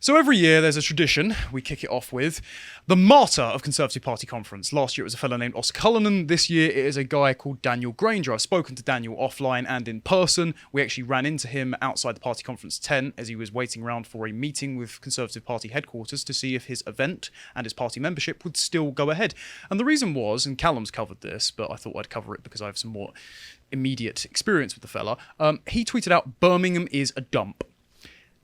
So every year there's a tradition we kick it off with. The martyr of Conservative Party conference. Last year it was a fellow named Oscar Cullinan. This year it is a guy called Daniel Granger. I've spoken to Daniel offline and in person. We actually ran into him outside the party conference tent as he was waiting around for a meeting with Conservative Party headquarters to see if his event and his party membership would still go ahead. And the reason was, and Callum's covered this, but I thought I'd cover it because I have some more immediate experience with the fella. He tweeted out, "Birmingham is a dump."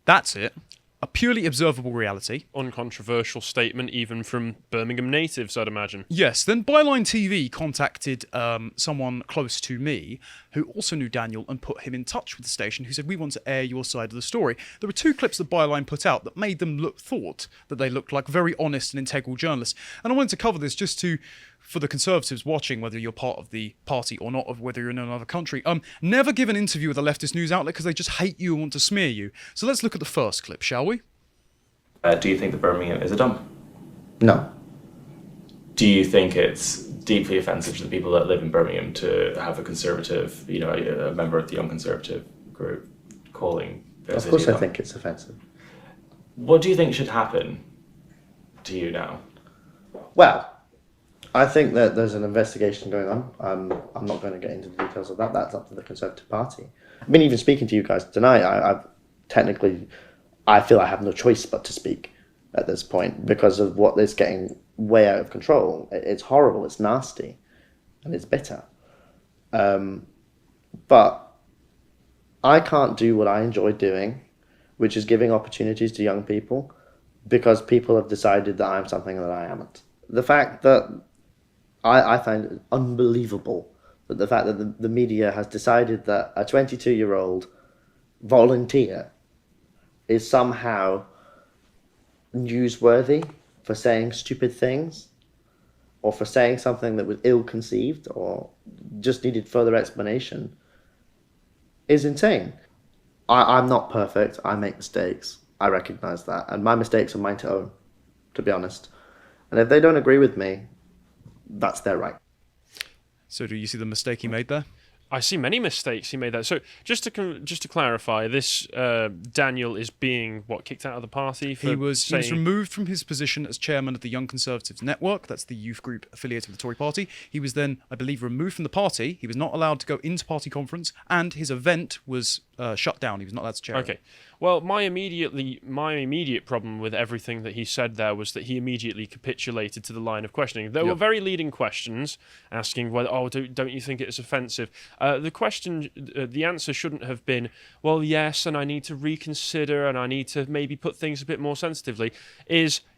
That's it. A purely observable reality. Uncontroversial statement even from Birmingham natives, I'd imagine. Yes, then Byline TV contacted someone close to me who also knew Daniel and put him in touch with the station, who said, "We want to air your side of the story." There were two clips that Byline put out that made them thought that they looked like very honest and integral journalists. And I wanted to cover this just for the Conservatives watching, whether you're part of the party or not, or whether you're in another country, never give an interview with a leftist news outlet because they just hate you and want to smear you. So let's look at the first clip, shall we? Do you think that Birmingham is a dump? No. Do you think it's deeply offensive to the people that live in Birmingham to have a Conservative, a member of the Young Conservative group calling their Of course city a I dump? think it's offensive. What do you think should happen to you now? Well, I think that there's an investigation going on. I'm not going to get into the details of that. That's up to the Conservative Party. I mean, even speaking to you guys tonight, I feel I have no choice but to speak at this point because of what is getting way out of control. It's horrible, it's nasty, and it's bitter. But I can't do what I enjoy doing, which is giving opportunities to young people, because people have decided that I'm something that I amn't. The fact that I find it unbelievable that the fact that the media has decided that a 22-year-old volunteer is somehow newsworthy for saying stupid things or for saying something that was ill-conceived or just needed further explanation is insane. I'm not perfect. I make mistakes. I recognize that. And my mistakes are mine to own, to be honest. And if they don't agree with me, that's their right. So do you see the mistake he made there? I see many mistakes he made there. So just to clarify, this Daniel is being kicked out of the party for He was saying... removed from his position as chairman of the Young Conservatives Network. That's the youth group affiliated with the Tory party. He was then, I believe, removed from the party. He was not allowed to go into party conference, and his event was shut down. He was not allowed to chair it. Okay. Well, my immediate problem with everything that he said there was that he immediately capitulated to the line of questioning. There were very leading questions asking whether, don't you think it's offensive? The answer shouldn't have been, well, yes, and I need to reconsider, and I need to maybe put things a bit more sensitively.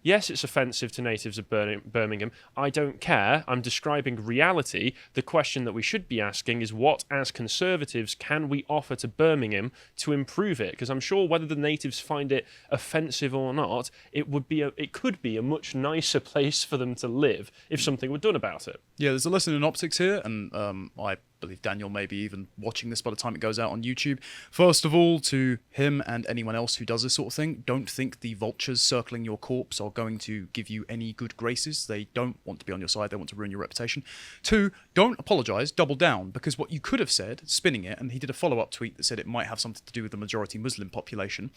Yes, it's offensive to natives of Birmingham. I don't care. I'm describing reality. The question that we should be asking is, what, as Conservatives, can we offer to Birmingham to improve it? Because I'm sure whether the natives find it offensive or not, it could be a much nicer place for them to live if something were done about it. Yeah, there's a lesson in optics here, and I believe Daniel may be even watching this by the time it goes out on YouTube. First of all, to him and anyone else who does this sort of thing, don't think the vultures circling your corpse are going to give you any good graces. They don't want to be on your side. They want to ruin your reputation. Two, don't apologise, double down, because what you could have said, spinning it, and he did a follow-up tweet that said it might have something to do with the majority Muslim population,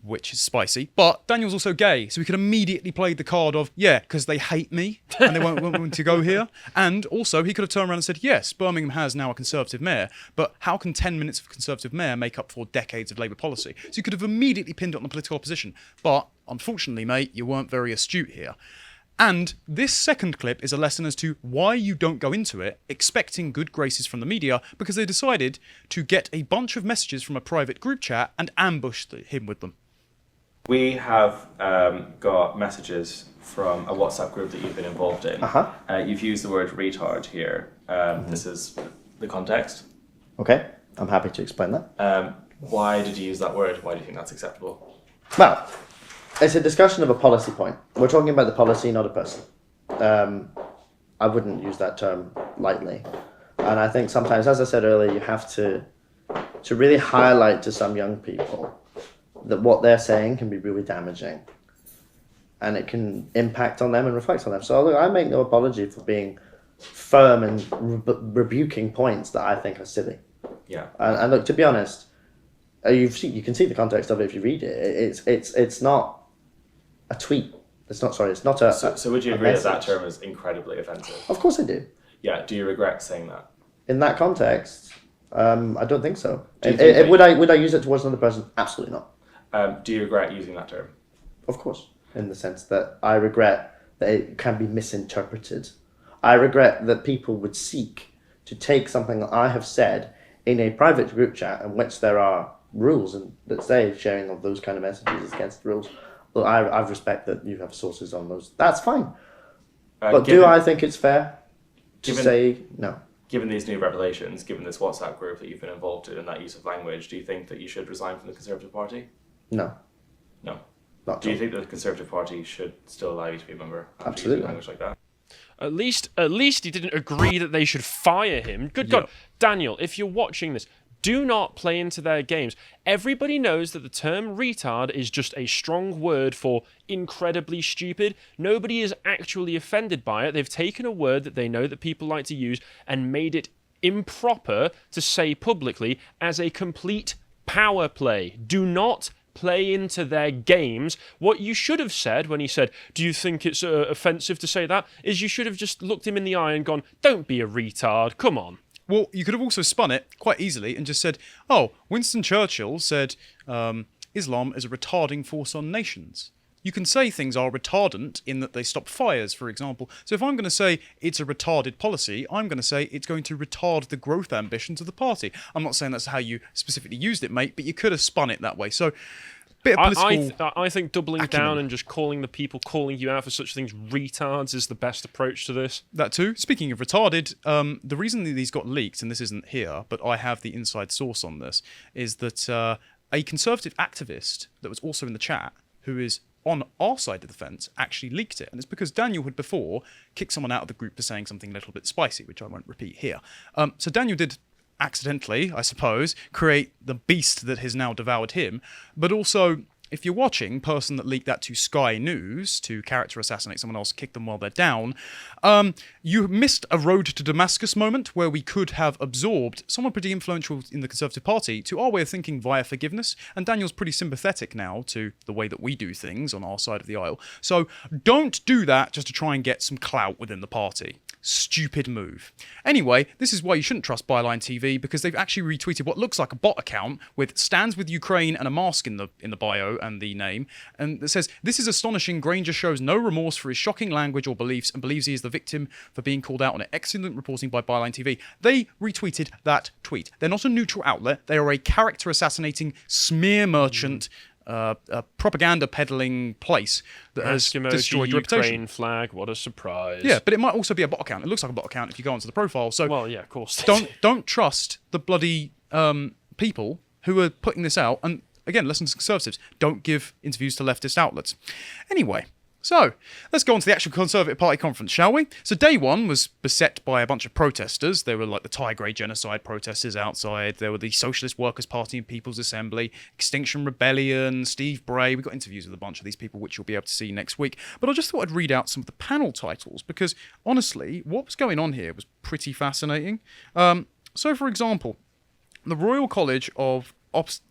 which is spicy. But Daniel's also gay, so he could immediately play the card of, because they hate me and they won't want me to go here. And also, he could have turned around and said, yes, Birmingham has now a Conservative mayor, but how can 10 minutes of Conservative mayor make up for decades of Labour policy? So you could have immediately pinned it on the political opposition. But unfortunately, mate, you weren't very astute here. And this second clip is a lesson as to why you don't go into it expecting good graces from the media, because they decided to get a bunch of messages from a private group chat and ambush him with them. We have got messages from a WhatsApp group that you've been involved in. You've used the word retard here. This is the context. Okay, I'm happy to explain that. Why did you use that word? Why do you think that's acceptable? Well, it's a discussion of a policy point. We're talking about the policy, not a person. I wouldn't use that term lightly. And I think sometimes, as I said earlier, you have to really highlight to some young people that what they're saying can be really damaging. And it can impact on them and reflect on them. So look, I make no apology for being firm and rebuking points that I think are silly. Yeah. And look, to be honest, You can see the context of it if you read it. It's not a tweet. It's not a. So would you agree that term is incredibly offensive? Of course I do. Yeah. Do you regret saying that? In that context, I don't think so. Would Would I use it towards another person? Absolutely not. Do you regret using that term? Of course, in the sense that I regret that it can be misinterpreted. I regret that people would seek to take something that I have said in a private group chat in which there are rules and that say sharing of those kind of messages is against the rules. Well, I respect that you have sources on those. That's fine. But do I think it's fair to say no? Given these new revelations, given this WhatsApp group that you've been involved in and that use of language, do you think that you should resign from the Conservative Party? No. No. Not do you think that the Conservative Party should still allow you to be a member? Absolutely. Language like that? At least he didn't agree that they should fire him. Good God. Daniel, if you're watching this, do not play into their games. Everybody knows that the term retard is just a strong word for incredibly stupid. Nobody is actually offended by it. They've taken a word that they know that people like to use and made it improper to say publicly as a complete power play. Do not play into their games. What you should have said when he said, do you think it's offensive to say that, is you should have just looked him in the eye and gone, don't be a retard, come on. Well, you could have also spun it quite easily and just said, oh, Winston Churchill said Islam is a retarding force on nations. You can say things are retardant in that they stop fires, for example. So if I'm going to say it's a retarded policy, I'm going to say it's going to retard the growth ambitions of the party. I'm not saying that's how you specifically used it, mate, but you could have spun it that way. So, bit of political I think doubling acumen. down and just calling the people calling you out for such things retards is the best approach to this. That too. Speaking of retarded, the reason that these got leaked, and this isn't here, but I have the inside source on this, is that a Conservative activist that was also in the chat, who is on our side of the fence, actually leaked it. And it's because Daniel had before kicked someone out of the group for saying something a little bit spicy, which I won't repeat here. So Daniel did accidentally, I suppose, create the beast that has now devoured him. But also, if you're watching, person that leaked that to Sky News to character assassinate someone else, kick them while they're down, you missed a road to Damascus moment where we could have absorbed someone pretty influential in the Conservative Party to our way of thinking via forgiveness. And Daniel's pretty sympathetic now to the way that we do things on our side of the aisle. So don't do that just to try and get some clout within the party. Stupid move. Anyway, this is why you shouldn't trust Byline TV, because they've actually retweeted what looks like a bot account with stands with Ukraine and a mask in the bio and the name, and it says, "This is astonishing. Granger shows no remorse for his shocking language or beliefs and believes he is the victim for being called out on it. Excellent reporting by Byline TV." They retweeted that tweet. They're not a neutral outlet. They are a character assassinating smear merchant propaganda peddling place that has destroyed your reputation. Ukraine flag, what a surprise. Yeah, but it might also be a bot account. It looks like a bot account if you go onto the profile. So well, yeah, of course. Don't trust the bloody people who are putting this out. And again, listen to Conservatives. Don't give interviews to leftist outlets. Anyway, so let's go on to the actual Conservative Party conference, shall we? So day one was beset by a bunch of protesters. There were like the Tigray genocide protesters outside. There were the Socialist Workers' Party and People's Assembly, Extinction Rebellion, Steve Bray. We got interviews with a bunch of these people, which you'll be able to see next week. But I just thought I'd read out some of the panel titles because honestly, what was going on here was pretty fascinating. So for example, the Royal College of obstetricians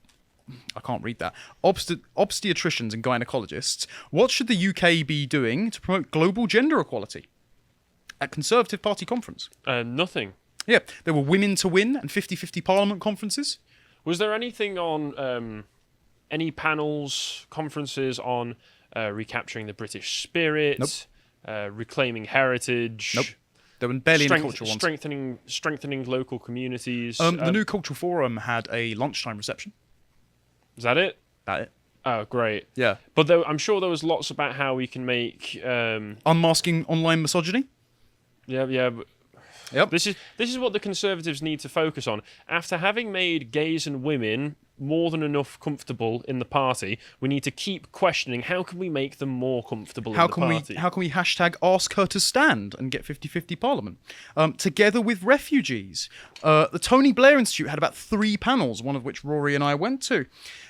and gynecologists, what should the UK be doing to promote global gender equality? At Conservative Party conference. Nothing. Yeah, there were Women to Win and 50-50 Parliament conferences. Was there anything on any panels, conferences on recapturing the British spirit, reclaiming heritage? Nope. There were barely any cultural ones. Strengthening local communities. The New Cultural Forum had a lunchtime reception. Is that it? That it. Oh, great. Yeah. But I'm sure there was lots about how we can make... unmasking online misogyny? Yeah. But yep. This is what the Conservatives need to focus on. After having made gays and women more than enough comfortable in the party, we need to keep questioning how can we make them more comfortable in the party. How can we hashtag ask her to stand and get 50-50 Parliament? Together with refugees. The Tony Blair Institute had about 3 panels, one of which Rory and I went to.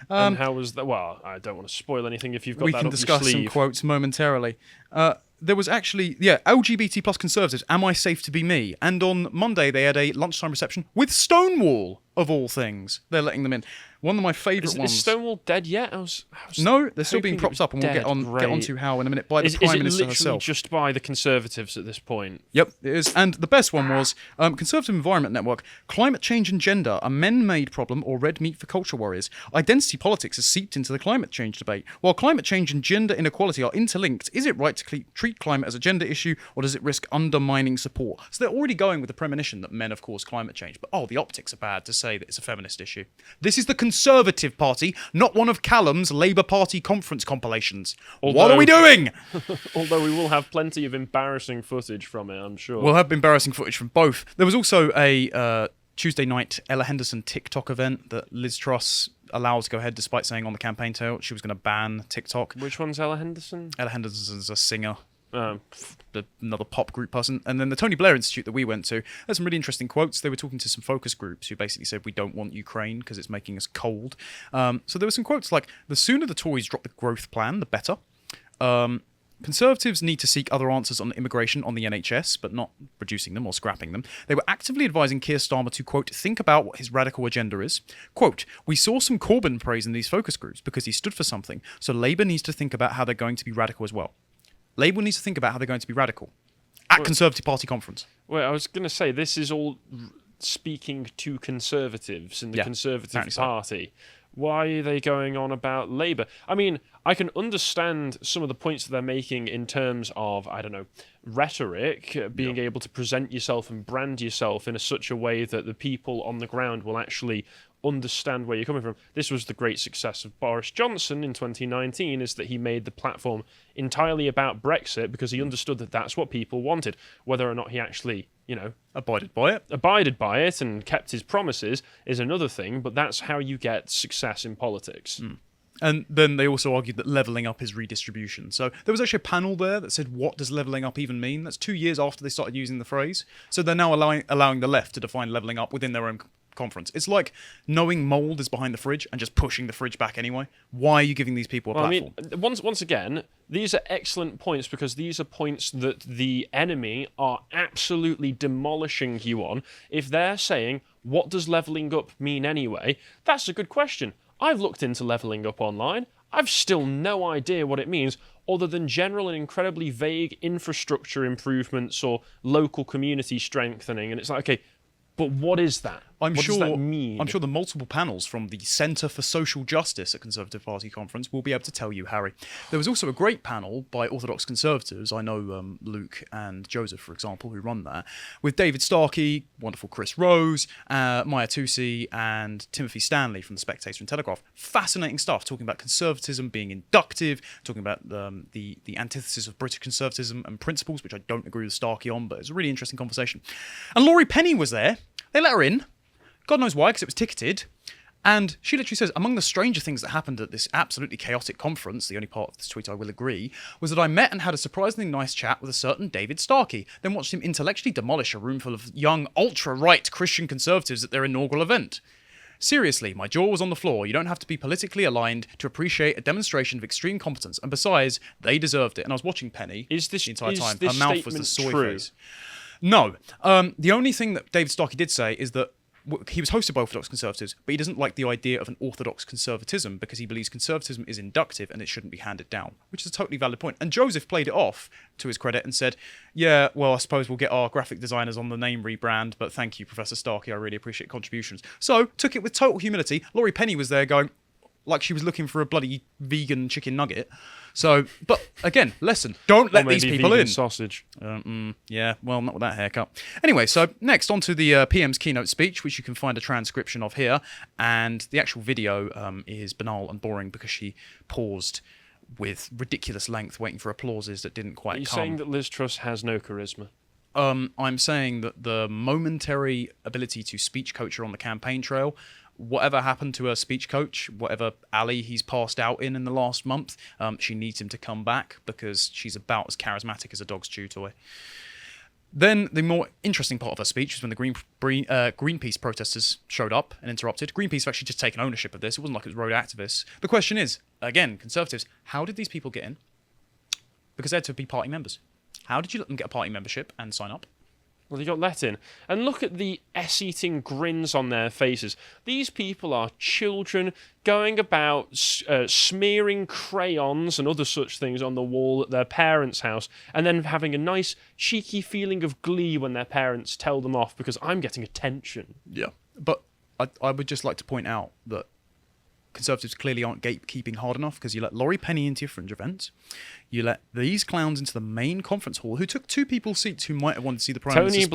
And how was that? Well, I don't want to spoil anything if you've got that up your sleeve. We can discuss some quotes momentarily. There was actually, LGBT plus Conservatives, Am I Safe to Be Me? And on Monday they had a lunchtime reception with Stonewall of all things, they're letting them in. One of my favourite ones. Is Stonewall dead yet? No, they're still being hoping it propped up, and we'll dead. get onto how in a minute by the Is Prime it Minister literally herself. just by the Conservatives at this point? Yep, it is. And the best one was Conservative Environment Network. Climate change and gender, a men-made problem or red meat for culture warriors. Identity politics has seeped into the climate change debate. While climate change and gender inequality are interlinked, is it right to treat climate as a gender issue, or does it risk undermining support? So they're already going with the premonition that men have caused climate change. But, the optics are bad to say that it's a feminist issue. This is the Conservative Party, not one of Callum's Labour Party conference compilations. What are we doing? Although we will have plenty of embarrassing footage from it, I'm sure. We'll have embarrassing footage from both. There was also a Tuesday night Ella Henderson TikTok event that Liz Truss allowed to go ahead despite saying on the campaign trail she was going to ban TikTok. Which one's Ella Henderson? Ella Henderson's a singer. Another pop group person. And then the Tony Blair Institute that we went to, there's some really interesting quotes. They were talking to some focus groups who basically said we don't want Ukraine because it's making us cold. So there were some quotes like, the sooner the Tories drop the growth plan, the better. Conservatives need to seek other answers on immigration on the NHS, but not reducing them or scrapping them. They were actively advising Keir Starmer to, quote, think about what his radical agenda is. Quote, we saw some Corbyn praise in these focus groups because he stood for something, so Labour needs to think about how they're going to be radical as well. Labour needs to think about how they're going to be radical at Conservative Party conference. Well, I was going to say, this is all speaking to Conservatives in the Conservative Party. Why are they going on about Labour? I mean, I can understand some of the points that they're making in terms of, I don't know, rhetoric, being able to present yourself and brand yourself in such a way that the people on the ground will actually understand where you're coming from. This was the great success of Boris Johnson in 2019, is that he made the platform entirely about Brexit because he understood that that's what people wanted. Whether or not he actually, abided by it and kept his promises is another thing, but that's how you get success in politics. And then they also argued that levelling up is redistribution. So there was actually a panel there that said, what does levelling up even mean? That's 2 years after they started using the phrase. So they're now allowing the left to define levelling up within their own conference. It's like knowing mould is behind the fridge and just pushing the fridge back anyway. Why are you giving these people a platform? I mean, once again, these are excellent points because these are points that the enemy are absolutely demolishing you on. If they're saying, what does levelling up mean anyway? That's a good question. I've looked into levelling up online. I've still no idea what it means, other than general and incredibly vague infrastructure improvements or local community strengthening. And it's like, okay, but what is that? What does that mean? I'm sure the multiple panels from the Centre for Social Justice at Conservative Party Conference will be able to tell you, Harry. There was also a great panel by Orthodox Conservatives. I know Luke and Joseph, for example, who run that, with David Starkey, wonderful Chris Rose, Maya Tusi, and Timothy Stanley from The Spectator and Telegraph. Fascinating stuff, talking about conservatism being inductive, talking about the antithesis of British conservatism and principles, which I don't agree with Starkey on, but it's a really interesting conversation. And Laurie Penny was there. They let her in. God knows why, because it was ticketed. And she literally says, among the stranger things that happened at this absolutely chaotic conference, the only part of this tweet I will agree, was that I met and had a surprisingly nice chat with a certain David Starkey, then watched him intellectually demolish a room full of young, ultra-right Christian conservatives at their inaugural event. Seriously, my jaw was on the floor. You don't have to be politically aligned to appreciate a demonstration of extreme competence. And besides, they deserved it. And I was watching Penny the entire time. Her mouth was the soy face. No. The only thing that David Starkey did say is that he was hosted by Orthodox Conservatives, but he doesn't like the idea of an Orthodox conservatism because he believes conservatism is inductive and it shouldn't be handed down, which is a totally valid point. And Joseph played it off to his credit and said, yeah, well, I suppose we'll get our graphic designers on the name rebrand, but thank you, Professor Starkey, I really appreciate contributions. So, took it with total humility. Laurie Penny was there going, like she was looking for a bloody vegan chicken nugget. So, but again, lesson, don't let these people in. Sausage. Yeah, well, not with that haircut. Anyway, so next on to the PM's keynote speech, which you can find a transcription of here. And the actual video is banal and boring because she paused with ridiculous length waiting for applauses that didn't quite come. Are you saying that Liz Truss has no charisma? I'm saying that the momentary ability to speech coach her on the campaign trail, whatever happened to her speech coach, whatever alley he's passed out in the last month, she needs him to come back because she's about as charismatic as a dog's chew toy. Then the more interesting part of her speech was when the Greenpeace protesters showed up and interrupted. Greenpeace have actually just taken ownership of this. It wasn't like it was road activists. The question is, again, Conservatives, how did these people get in? Because they had to be party members. How did you let them get a party membership and sign up? Well, they got let in. And look at the ass-eating grins on their faces. These people are children going about smearing crayons and other such things on the wall at their parents' house, and then having a nice, cheeky feeling of glee when their parents tell them off because I'm getting attention. Yeah. But I would just like to point out that Conservatives clearly aren't gatekeeping hard enough, because you let Laurie Penny into your fringe events, you let these clowns into the main conference hall who took 2 people's seats who might have wanted to see the Prime Minister speak.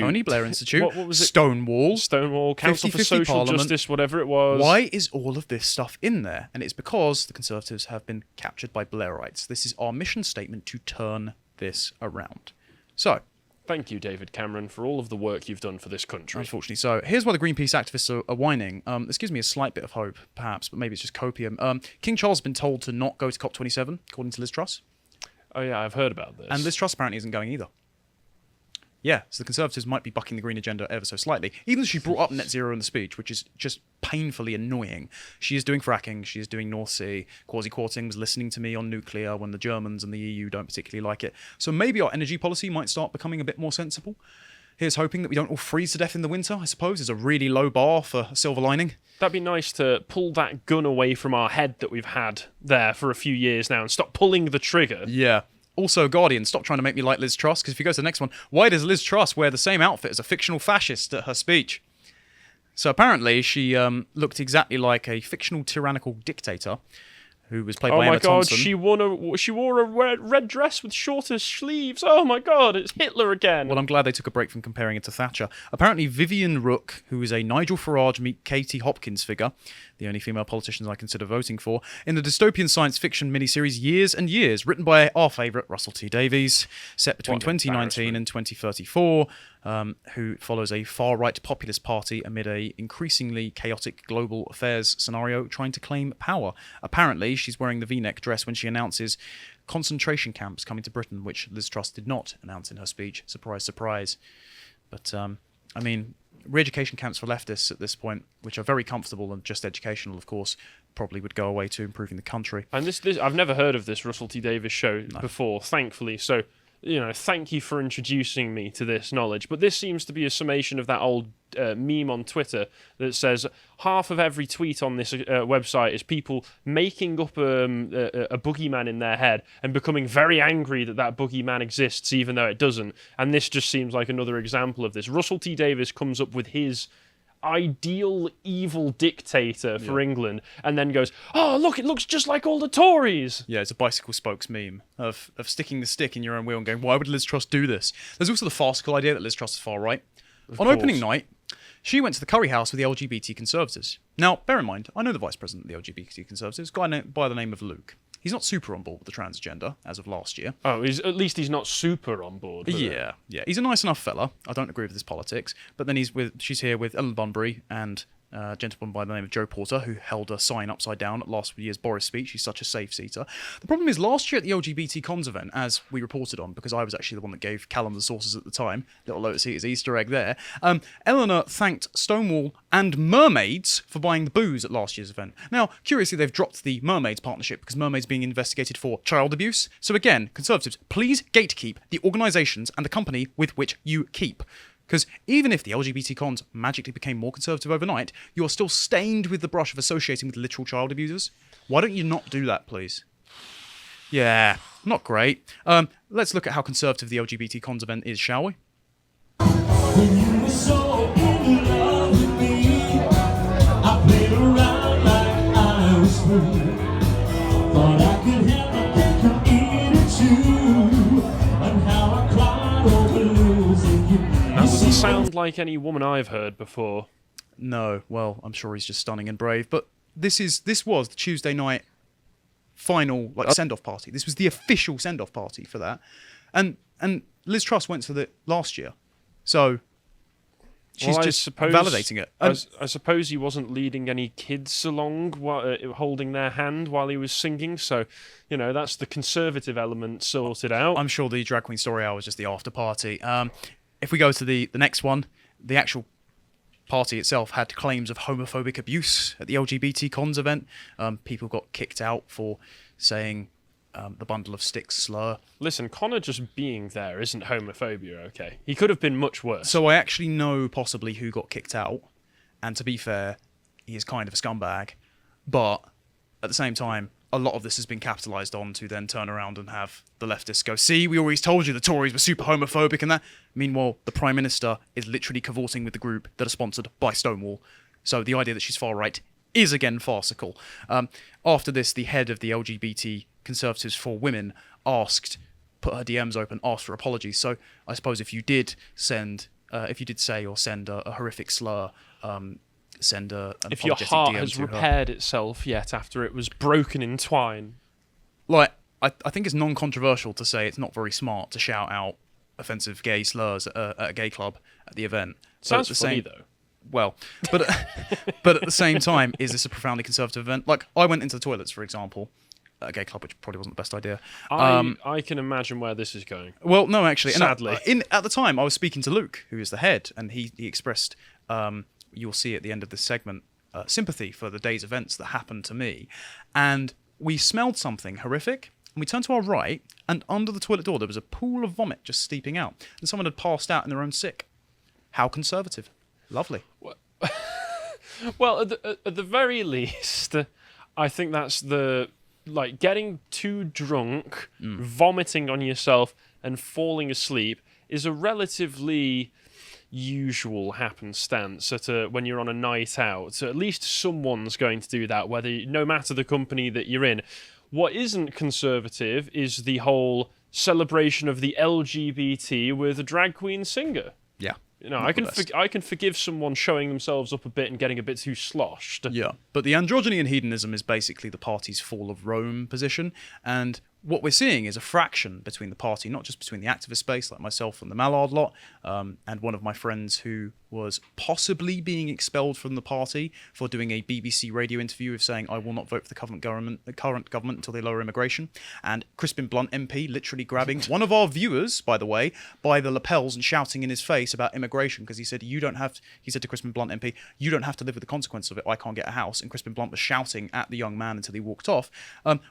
Tony Blair Institute. What was it? Stonewall, Council for Social Parliament. Justice, whatever it was. Why is all of this stuff in there? And it's because the Conservatives have been captured by Blairites. This is our mission statement to turn this around. So, thank you, David Cameron, for all of the work you've done for this country. Unfortunately so. Here's why the Greenpeace activists are whining. This gives me a slight bit of hope, perhaps, but maybe it's just copium. King Charles has been told to not go to COP27, according to Liz Truss. Oh yeah, I've heard about this. And Liz Truss apparently isn't going either. Yeah, so the Conservatives might be bucking the green agenda ever so slightly. Even though she brought up net zero in the speech, which is just painfully annoying. She is doing fracking, she is doing North Sea. Kwasi Kwarteng was listening to me on nuclear when the Germans and the EU don't particularly like it. So maybe our energy policy might start becoming a bit more sensible. Here's hoping that we don't all freeze to death in the winter, I suppose, is a really low bar for a silver lining. That'd be nice to pull that gun away from our head that we've had there for a few years now and stop pulling the trigger. Yeah. Also, Guardian, stop trying to make me like Liz Truss, because if you go to the next one, why does Liz Truss wear the same outfit as a fictional fascist at her speech? So apparently she looked exactly like a fictional tyrannical dictator who was played by Emma Thompson. She wore a red dress with shorter sleeves. Oh my god, it's Hitler again. Well, I'm glad they took a break from comparing it to Thatcher. Apparently Vivian Rook, who is a Nigel Farage meet Katie Hopkins figure, the only female politicians I consider voting for, in the dystopian science fiction miniseries Years and Years, written by our favourite Russell T Davies, set between 2019 and 2034, who follows a far-right populist party amid a increasingly chaotic global affairs scenario trying to claim power. Apparently, she's wearing the V-neck dress when she announces concentration camps coming to Britain, which Liz Truss did not announce in her speech. Surprise, surprise. But, I mean, re-education camps for leftists at this point, which are very comfortable and just educational, of course, probably would go away to improving the country. And this I've never heard of this Russell T Davies show before, thankfully, so... thank you for introducing me to this knowledge. But this seems to be a summation of that old meme on Twitter that says half of every tweet on this website is people making up a boogeyman in their head and becoming very angry that boogeyman exists even though it doesn't. And this just seems like another example of this. Russell T Davies comes up with his ideal evil dictator for England and then goes, oh look, it looks just like all the Tories. Yeah, it's a bicycle spokes meme of sticking the stick in your own wheel and going, why would Liz Truss do this? There's also the farcical idea that Liz Truss is far right. On opening night, she went to the Curry House with the LGBT Conservatives. Now, bear in mind, I know the Vice President of the LGBT Conservatives, a guy by the name of Luke. He's not super on board with the transgender, as of last year. Oh, at least he's not super on board with it. Yeah. He's a nice enough fella. I don't agree with his politics. But then she's here with Ellen Bunbury and a gentleman by the name of Joe Porter, who held a sign upside down at last year's Boris speech. He's such a safe seater. The problem is, last year at the LGBT Cons event, as we reported on, because I was actually the one that gave Callum the sources at the time, little Lotus Eater's Easter egg there, Eleanor thanked Stonewall and Mermaids for buying the booze at last year's event. Now, curiously, they've dropped the Mermaids partnership because Mermaids being investigated for child abuse. So again, Conservatives, please gatekeep the organisations and the company with which you keep. Because even if the LGBT cons magically became more conservative overnight, you are still stained with the brush of associating with literal child abusers. Why don't you not do that, please? Yeah, not great. Let's look at how conservative the LGBT cons event is, shall we? When you were so in love with me, I played around like I was free. Thought I could have a come in it too, and how I cried over losing you. That doesn't sound like any woman I've heard before. No, well, I'm sure he's just stunning and brave. But this was the Tuesday night final send-off party. This was the official send-off party for that, and Liz Truss went to it last year, so she's validating it. I suppose he wasn't leading any kids along while holding their hand while he was singing. So, that's the conservative element sorted out. I'm sure the Drag Queen Story Hour was just the after party. If we go to the next one, the actual party itself had claims of homophobic abuse at the LGBT cons event. People got kicked out for saying the bundle of sticks slur. Listen, Connor just being there isn't homophobia, okay? He could have been much worse. So I actually know possibly who got kicked out, and to be fair, he is kind of a scumbag, but at the same time, a lot of this has been capitalised on to then turn around and have the leftists go, see, we always told you the Tories were super homophobic and that. Meanwhile, the Prime Minister is literally cavorting with the group that are sponsored by Stonewall. So the idea that she's far right is again farcical. After this, the head of the LGBT Conservatives for Women put her DMs open, asked for apologies. So I suppose if you did say or send a horrific slur, send an if your apologetic heart DM has to her. repaired itself yet after it was broken in twine. Like, I think it's non-controversial to say it's not very smart to shout out offensive gay slurs at a gay club at the event. Sounds funny, though. Well, but at the same time, is this a profoundly conservative event? Like, I went into the toilets, for example, at a gay club, which probably wasn't the best idea. I can imagine where this is going. Well, no, actually. Sadly. At the time, I was speaking to Luke, who is the head, and he expressed, you'll see at the end of this segment, sympathy for the day's events that happened to me. And we smelled something horrific, and we turned to our right, and under the toilet door, there was a pool of vomit just steeping out. And someone had passed out in their own sick. How conservative. Lovely. Well, at the very least, I think that's getting too drunk, vomiting on yourself, and falling asleep is a relatively usual happenstance when you're on a night out. So at least someone's going to do that, no matter the company that you're in. What isn't conservative is the whole celebration of the LGBT with a drag queen singer. Yeah. You know, I can forgive someone showing themselves up a bit and getting a bit too sloshed. Yeah, but the androgyny and hedonism is basically the party's fall of Rome position, and what we're seeing is a fraction between the party, not just between the activist space, like myself and the Mallard lot, and one of my friends who was possibly being expelled from the party for doing a BBC radio interview of saying, I will not vote for the current government until they lower immigration, and Crispin Blunt MP literally grabbing one of our viewers, by the way, by the lapels and shouting in his face about immigration, because he said, he said to Crispin Blunt MP, you don't have to live with the consequence of it, I can't get a house, and Crispin Blunt was shouting at the young man until he walked off.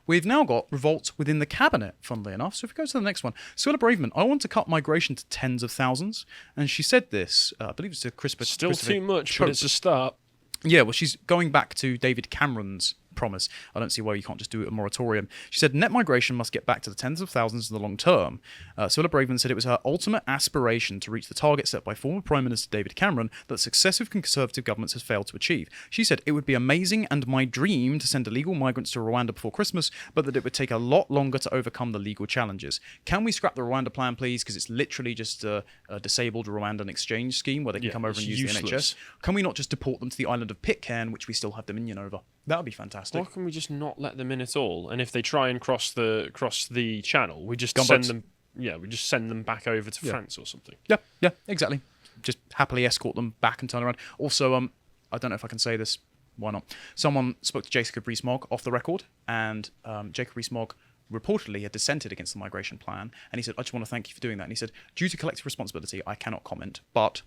We've now got revolt within the cabinet, funnily enough. So if we go to the next one, Suella Braverman, I want to cut migration to tens of thousands. And she said this, I believe it's to Still too much, but it's a start. Yeah, well, she's going back to David Cameron's promise. I don't see why you can't just do a moratorium. She said net migration must get back to the tens of thousands in the long term. Suella Braverman said it was her ultimate aspiration to reach the target set by former Prime Minister David Cameron that successive Conservative governments has failed to achieve. She said it would be amazing and my dream to send illegal migrants to Rwanda before Christmas, but that it would take a lot longer to overcome the legal challenges. Can we scrap the Rwanda plan, please? Because it's literally just a disabled Rwandan exchange scheme where they can come over and use the NHS. Can we not just deport them to the island of Pitcairn, which we still have dominion over? That would be fantastic. Why can we just not let them in at all? And if they try and cross the channel, we just Gunboats. send them. Yeah, we just send them back over to France or something. Yeah, exactly. Just happily escort them back and turn around. Also, I don't know if I can say this. Why not? Someone spoke to Jacob Rees-Mogg off the record, and Jacob Rees-Mogg reportedly had dissented against the migration plan, and he said, I just want to thank you for doing that. And he said, due to collective responsibility, I cannot comment, but...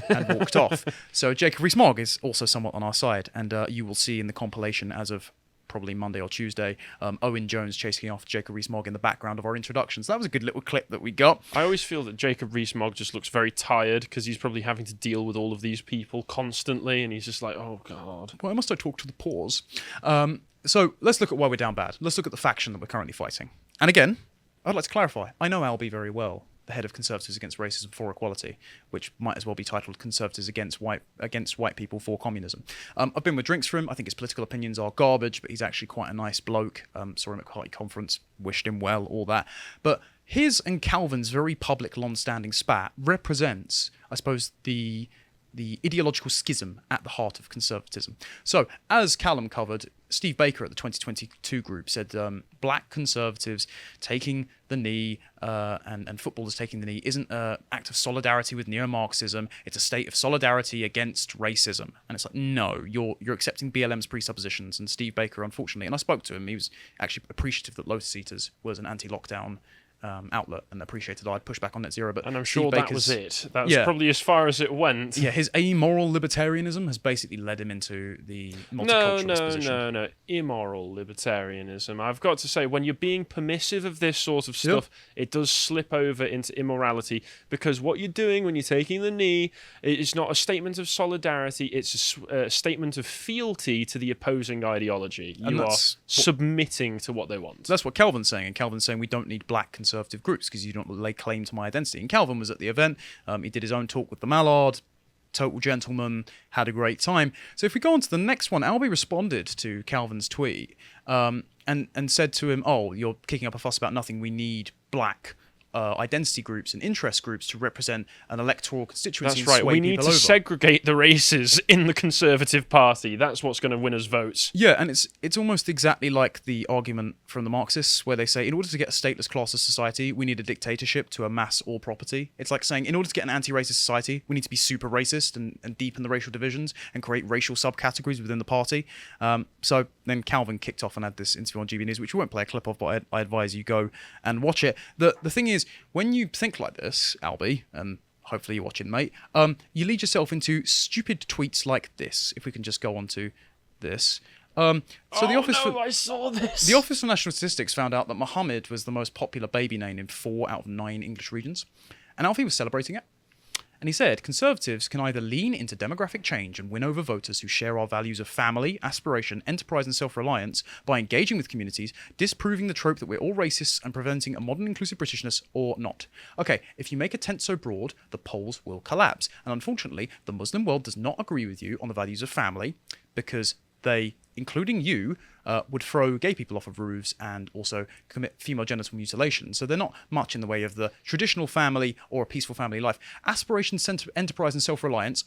and walked off. So Jacob Rees-Mogg is also somewhat on our side, and you will see in the compilation as of probably Monday or Tuesday, Owen Jones chasing off Jacob Rees-Mogg in the background of our introduction. So that was a good little clip that we got. I always feel that Jacob Rees-Mogg just looks very tired because he's probably having to deal with all of these people constantly, and he's just like, oh God. Why must I talk to the pause? So let's look at why we're down bad. Let's look at the faction that we're currently fighting. And again, I'd like to clarify, I know Albie very well, the head of Conservatives Against Racism for Equality, which might as well be titled Conservatives Against White People for Communism. I've been with drinks for him. I think his political opinions are garbage, but he's actually quite a nice bloke. Saw him at Party Conference, wished him well, all that. But his and Calvin's very public, long-standing spat represents, I suppose, the ideological schism at the heart of conservatism. So, as Callum covered, Steve Baker at the 2022 group said black conservatives taking the knee and footballers taking the knee isn't an act of solidarity with neo-Marxism, it's a state of solidarity against racism. And it's like, no, you're accepting BLM's presuppositions. And Steve Baker, unfortunately, and I spoke to him, he was actually appreciative that Lotus Eaters was an anti-lockdown outlet and appreciated I'd push back on net zero. But And I'm Steve sure that Baker's- was it. That was probably as far as it went. Yeah, his amoral libertarianism has basically led him into the multiculturalist position. No. Immoral libertarianism. I've got to say, when you're being permissive of this sort of stuff, it does slip over into immorality, because what you're doing when you're taking the knee, it's not a statement of solidarity, it's a statement of fealty to the opposing ideology. You are submitting to what they want. That's what Calvin's saying, and Calvin's saying we don't need black conservative groups because you don't lay claim to my identity. And Calvin was at the event. He did his own talk with the Mallard. Total gentleman, had a great time. So if we go on to the next one, Albie responded to Calvin's tweet and said to him, "Oh, you're kicking up a fuss about nothing. We need black identity groups and interest groups to represent an electoral constituency." That's right. We need to segregate the races in the Conservative Party. That's what's going to win us votes. Yeah, and it's almost exactly like the argument from the Marxists, where they say, in order to get a stateless classless society, we need a dictatorship to amass all property. It's like saying, in order to get an anti-racist society, we need to be super racist and deepen the racial divisions and create racial subcategories within the party. So then Calvin kicked off and had this interview on GB News, which we won't play a clip of, but I advise you go and watch it. The thing is, when you think like this, Albie, and hopefully you're watching, mate, you lead yourself into stupid tweets like this. If we can just go on to this. I saw this. The Office for National Statistics found out that Mohammed was the most popular baby name in 4 out of 9 English regions. And Alfie was celebrating it. And he said, Conservatives can either lean into demographic change and win over voters who share our values of family, aspiration, enterprise and self-reliance by engaging with communities, disproving the trope that we're all racists and preventing a modern inclusive Britishness, or not. Okay, if you make a tent so broad, the polls will collapse. And unfortunately, the Muslim world does not agree with you on the values of family, because they, including you, would throw gay people off of roofs and also commit female genital mutilation. So they're not much in the way of the traditional family or a peaceful family life. Aspiration, enterprise and self-reliance,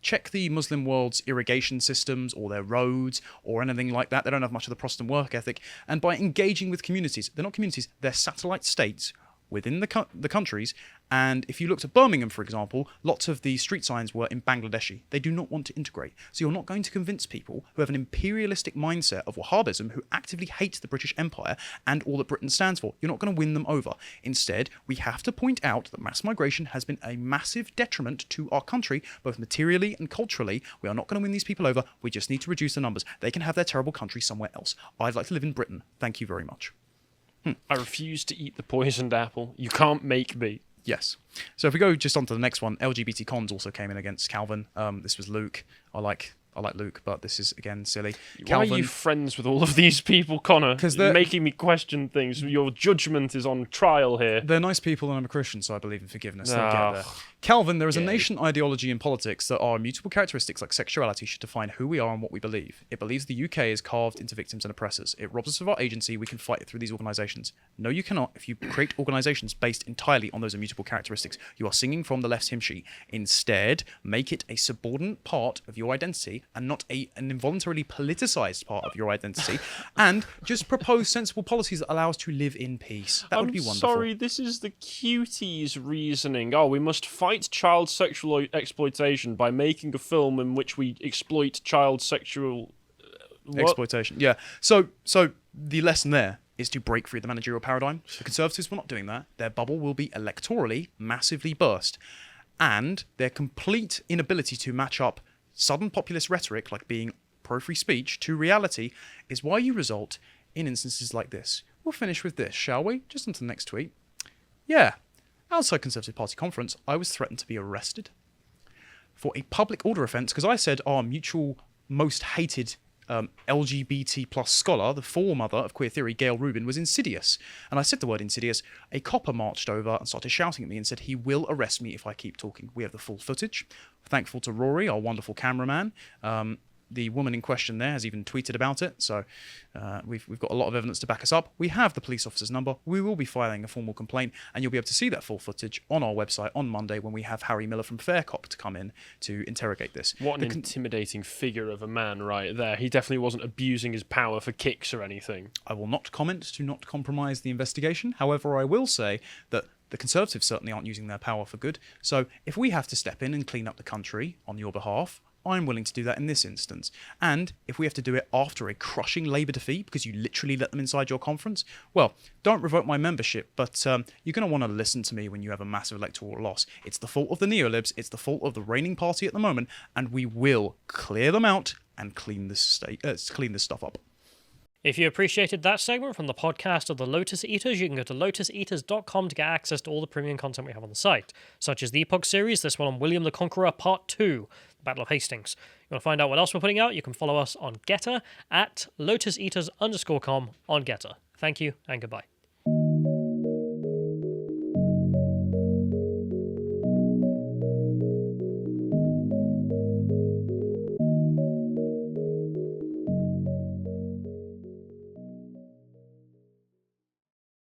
check the Muslim world's irrigation systems or their roads or anything like that. They don't have much of the Protestant work ethic. And by engaging with communities, they're not communities, they're satellite states within the countries. And if you looked at Birmingham, for example, lots of the street signs were in Bangladeshi. They do not want to integrate. So you're not going to convince people who have an imperialistic mindset of Wahhabism, who actively hate the British Empire and all that Britain stands for. You're not going to win them over. Instead, we have to point out that mass migration has been a massive detriment to our country, both materially and culturally. We are not going to win these people over. We just need to reduce the numbers. They can have their terrible country somewhere else. I'd like to live in Britain. Thank you very much. I refuse to eat the poisoned apple. You can't make me. Yes. So if we go just on to the next one, LGBT cons also came in against Calvin. This was Luke. I like Luke, but this is, again, silly. Why are you friends with all of these people, Connor? Because they're making me question things. Your judgment is on trial here. They're nice people, and I'm a Christian, so I believe in forgiveness. They'll get there. Calvin, there is a nation ideology in politics that our immutable characteristics like sexuality should define who we are and what we believe. It believes the UK is carved into victims and oppressors. It robs us of our agency. We can fight it through these organisations. No, you cannot. If you create organisations based entirely on those immutable characteristics, you are singing from the left's hymn sheet. Instead, make it a subordinate part of your identity and not an involuntarily politicised part of your identity, and just propose sensible policies that allow us to live in peace. That would be wonderful. Sorry, this is the cuties reasoning. Oh, we must fight child sexual exploitation by making a film in which we exploit child sexual exploitation. Yeah. So the lesson there is to break free the managerial paradigm. The Conservatives were not doing that. Their bubble will be electorally massively burst, and their complete inability to match up sudden populist rhetoric, like being pro-free speech, to reality, is why you result in instances like this. We'll finish with this, shall we? Just on to the next tweet. Yeah. Outside Conservative Party conference, I was threatened to be arrested for a public order offence because I said our mutual most hated LGBT plus scholar, the foremother of queer theory, Gail Rubin, was insidious. And I said the word insidious. A copper marched over and started shouting at me and said he will arrest me if I keep talking. We have the full footage. Thankful to Rory, our wonderful cameraman. The woman in question there has even tweeted about it, so we've got a lot of evidence to back us up. We have the police officer's number. We will be filing a formal complaint, and you'll be able to see that full footage on our website on Monday when we have Harry Miller from Faircop to come in to interrogate this. What an intimidating figure of a man right there. He definitely wasn't abusing his power for kicks or anything. I will not comment to not compromise the investigation. However, I will say that the Conservatives certainly aren't using their power for good. So if we have to step in and clean up the country on your behalf, I'm willing to do that in this instance. And if we have to do it after a crushing Labour defeat because you literally let them inside your conference, well, don't revoke my membership, but you're going to want to listen to me when you have a massive electoral loss. It's the fault of the neolibs, it's the fault of the reigning party at the moment, and we will clear them out and clean this stuff up. If you appreciated that segment from the podcast of the Lotus Eaters, you can go to lotuseaters.com to get access to all the premium content we have on the site, such as the Epoch series, this one on William the Conqueror Part 2, the Battle of Hastings. You want to find out what else we're putting out? You can follow us on Getter at lotuseaters_com on Getter. Thank you and goodbye.